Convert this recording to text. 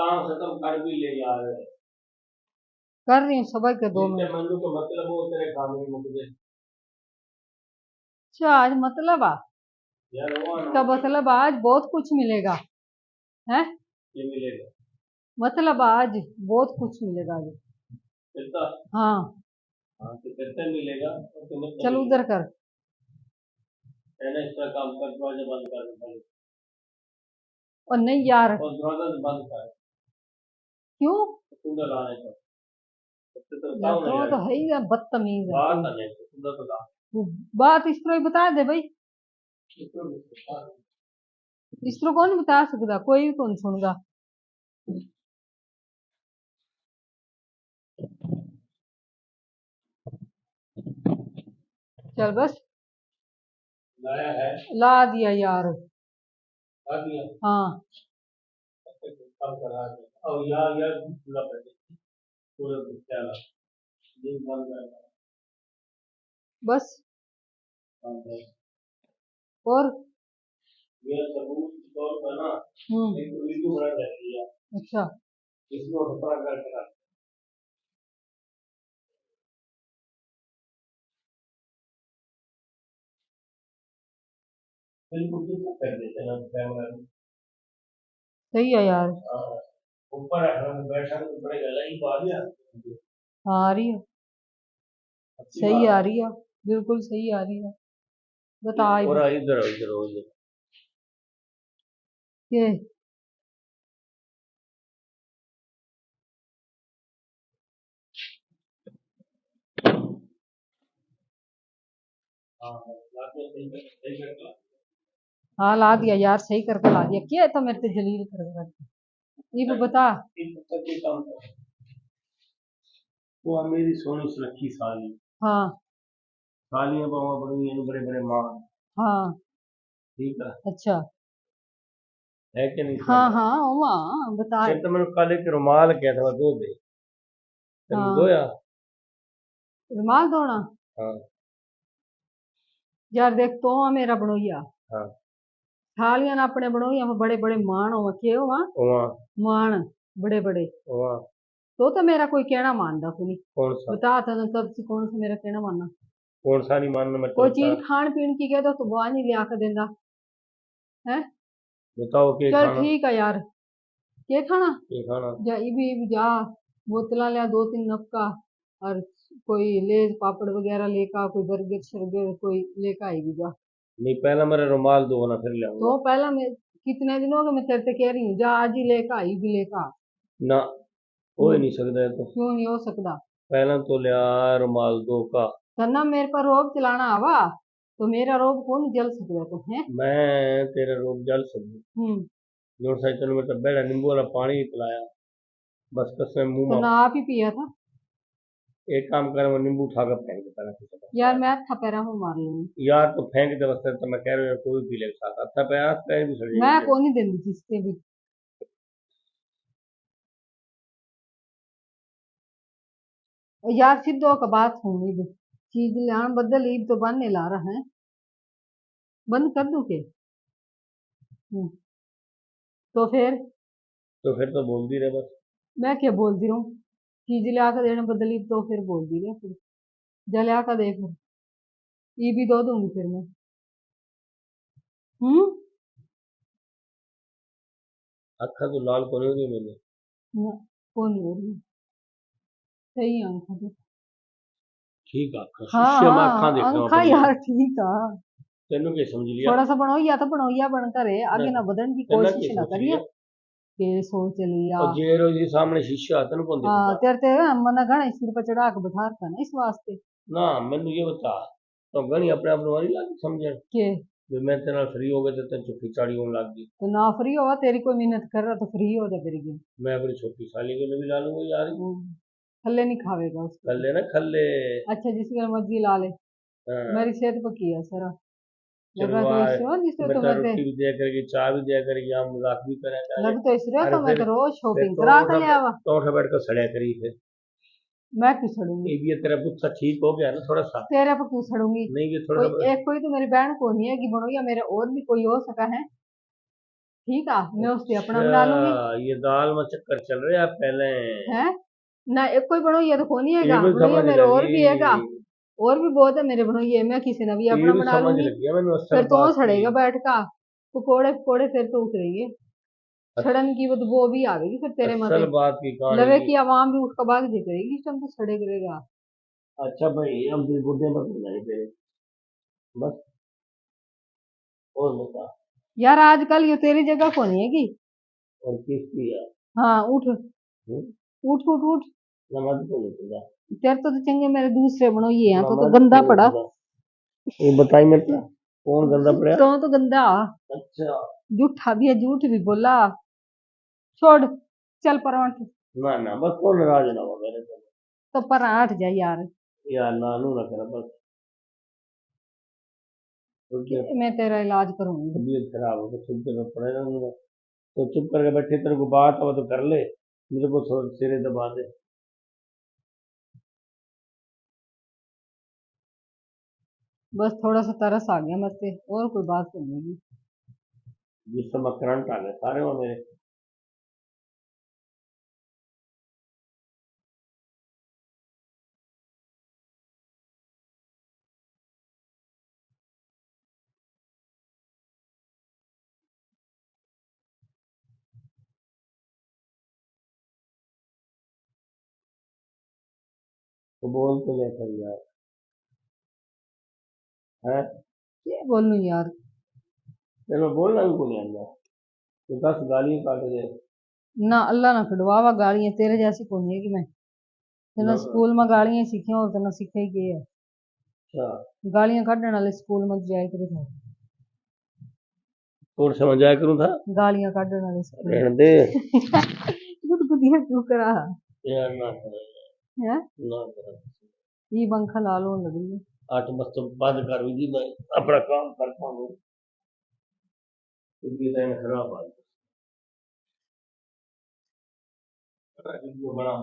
काम खत्म कर भी ले यार। कर रही हूँ सुबह के 2 मिनट। मनु को मतलब वो तेरे काम में मुझे अच्छा आज मतलब यार वो इसका मतलब आज बहुत कुछ मिलेगा है। ये मिलेगा मतलब आज बहुत कुछ मिलेगा आज। कितना? हाँ हाँ तो कितना मिलेगा और तुम्हें चल उधर कर। है ना, इसका काम कर, दरवाजा बंद कर पहले। और नहीं यार और दरवाजा बंद कर। क्यों उधर आने का तो यार, बताओ ना तो यार। है ही यार, बदतमीज है बात कोई। आ जाए उधर तो बता। वो बात इस तरह ही बता दे भाई। इस तरह कौन बता सकता, कोई भी कौन सुनगा। चल बस लाया है, ला दिया यार। आ दिया। हाँ कब करा दे और यार पूरा पड़े पूरा क्या ला ये बंद कर। बस हाँ बस और ये सबूत तौर पर ना एक वीडियो बना दिया। अच्छा इसमें ऊपर करके रख बिल्कुल ठीक कर देते ना कैमरा। सही है यार। ऊपर रखना बैठा तो बड़े गला ही बात है। हाँ आ रही है, अच्छी सही बात आ है। रही है, बिल्कुल सही आ रही है। बता और इधर इधर ये हाँ लाके सही करके हाँ ला दिया यार, सही करके ला दिया। क्या है तो मेरे से जलील कर ये भी बता। काम कर। वो मेरी सोनी सुरखी साली हाँ सालियां बाबा बड़ी बड़े बड़े माँ। हाँ ठीक अच्छा है कि नहीं हाँ समझ? हाँ हाँ बता। फिर तो मैंने कल एक रुमाल किया था दो दे तेरे हाँ धोया। रुमाल धोना। हाँ यार देख तो मेरा बनोइया हाँ थालियां ना अपने बनोइया में बड़े बड़े मान हो के हो वहाँ मान बड़े बड़े। वहाँ तो मेरा कोई कहना मानदा को नहीं। कौन सा बता था ना कब से कौन सा मेरा कहना मानना। कौन सा नहीं मानना मैं तो कोई बता। चीज खान पीन की कह दो तो वो नहीं लिया कर देंदा है। बताओ के चल खाना ठीक है यार, के खाना के खाना। जा इबी जा बोतला लिया 2-3 नग का। और कोई लेज पापड़ वगैरह लेका, कोई बर्गर शर्गर कोई लेका आएगी जा। नहीं पहला मेरा रुमाल दो ना फिर ले तो आऊंगा। पहला मैं कितने दिन हो गए मैं तेरे से कह रही हूँ जा आज ही लेका आई भी लेका। ना हो ही नहीं सकता है तो क्यों नहीं हो सकता। पहला तो लिया रुमाल दो का। करना मेरे पर रोब चलाना आवा तो मेरा रोब कौन जल सकता तो है। मैं तेरा रोग जल सकूं हम्म जोर साइकिल में तो बेड़ा नींबू वाला पानी ही पिलाया बस कसम मुंह तो में। ना आप ही पिया था। एक काम कर वो नींबू उठा कर फेंक देता ना किसी पास यार यार। मैं अच्छा पैरा हूँ मार लूंगी। यार तो फेंक दे बस तो मैं कह रहा हूँ कोई पी ले साथ अच्छा पैर पैर भी सड़ मैं जाएगी। कौन नहीं देती किससे भी। और यार सिद्धो का बात सुन ईद चीज लान बदल ईद तो बनने ला रहा है। बंद कर दूं के। तो फिर तो फिर तो बोल दी रहे बस। मैं क्या बोलती रहूं। चीज लिया कर देने बदली तो फिर बोल दी रहे फिर जा लिया कर दे फिर ये भी दो दूंगी फिर मैं। हम्म अखा तो लाल को नहीं होगी मैंने। कौन हो रही सही है आंखों तो। ठीक है अखा हाँ शीशे में अखा हाँ देखना अंखा बढ़िया। यार ठीक है। तेनू क्या समझ लिया थोड़ा सा बनोइया बनकर है ना आगे ना बढ़ने की तेना कोशिश क्या ना सोच करिए लिया। कि सोच लिया। और जे रोज सामने शीशा तेन कौन हाँ दिखता। तेरे ते मना घना सिर पर चढ़ा के बैठा रखा ना इस वास्ते ना मैनू ये बता तो गणी अपने आप वाली लग समझ के भी मैं तेरे नाल फ्री हो गए तो तेन चुप्पी चाड़ी होने लग गई। तो ना फ्री होगा तेरी कोई मेहनत कर रहा तो फ्री हो जा करेगी। मैं अपनी छोटी साली को भी ला लूंगा यार। खल्ले नहीं खावेगा उसको तो। खल्ले ना खल्ले। अच्छा जिसका मर्जी ला ले हाँ मेरी सेहत पकी है सर। चलो लगा तो वाह इसरो जिससे तो बेटा मैं ते रोटी भी दिया करेगी चाय भी दिया करेगी यहाँ मजाक भी करेगा ये। लग तो इसरो अरे तो मैं तो रोज फिर शॉपिंग करा कर ले आवा। तो उठा बैठ कर सड़िया करी फिर। मैं क्यों सड़ूंगी। ये भी तेरा गुस्सा ठीक हो गया ना थोड़ा सा। तेरे पर क्यों सड़ूंगी। नहीं ये थोड़ा कोई सा एक कोई तो मेरी बहन को नहीं है कि बनो या मेरे और भी कोई हो सका है। ठीक है, मैं उससे अपना बना लूंगी। अच्छा, ये दाल में चक्कर चल रहे हैं पहले। है ना, एक कोई बनोइया तो कोनी ये हैगा, भी बनोइया समझ मेरे और लगी। भी हैगा। और भी बहुत है मेरे बनोइये, मैं किसी ने भी ये अपना भी बना समझ लूंगी। लगी है मैंने असल फिर तो वो बात की। सड़ेगा बैठ का, पकोड़े पकोड़े फिर तो उतरेंगे। अस- सड़न की बदबू भी आवेगी फिर तेरे असल माथे। बात की कहानी लवे की। की आवाम भी उसका बाग जी करेगी, इस टाइम तो सड़े करेगा। अच्छा भाई, हम भी बुढ़े मत नहीं तेरे। बस। और बता। यार आजकल ये तेरी जगह कौन है की। और किसकी है? हाँ उठ, हम्म? उठ उठ उठ। नमक तो नहीं पीता। तेरे तो चंगे मेरे दूसरे बनोइये हैं, तो नमक गंदा तो नहीं पड़ा। पीता। ये बताई मेरे को। कौन गंदा पड़ा? तो गंदा। अच्छा। झूठा भी है, झूठ भी बोला। छोड़, चल पर हट। ना ना, बस तो नाराज ना हो मेरे से। तो पर हट जा यार। यार नानू ना कर बस। तुझे मैं तेरा इलाज करूंगी। तबीयत खराब हो तो चुप कर पड़े रहूंगा। तो चुप करके बैठे, तेरे को बात हो तो कर ले। मेरे को थोड़ा सिरे दबा दे। बस थोड़ा सा तरस आ गया मुझसे, और कोई बात तो नहीं। जिस समय करंट आ गए सारे वो मेरे। तो बोल तो लेकर यार। है। क्या बोलूं यार। तेरे को बोलना भी को नहीं आंदा। तो 10 गालियां काट दे। ना अल्लाह ना खड़वावा गालियां, तेरे जैसी कौन है कि मैं तेना ना। स्कूल में गालियां सीखी और तेना सीखा ही के है। अच्छा। गालियां काटने वाले स्कूल में जाया करे था। और समझ आया करूँ था। गालियां काटने वाले स्कूल। रहने दे। गुदगुदिया क्यों करा यार ना कर। है। ना कर। ये पंखा लाल होने लग रही है। आज बस तो बंद कर भी दी मैं। अपना काम करता हूँ। क्योंकि टाइम खराब आ गया। बड़ा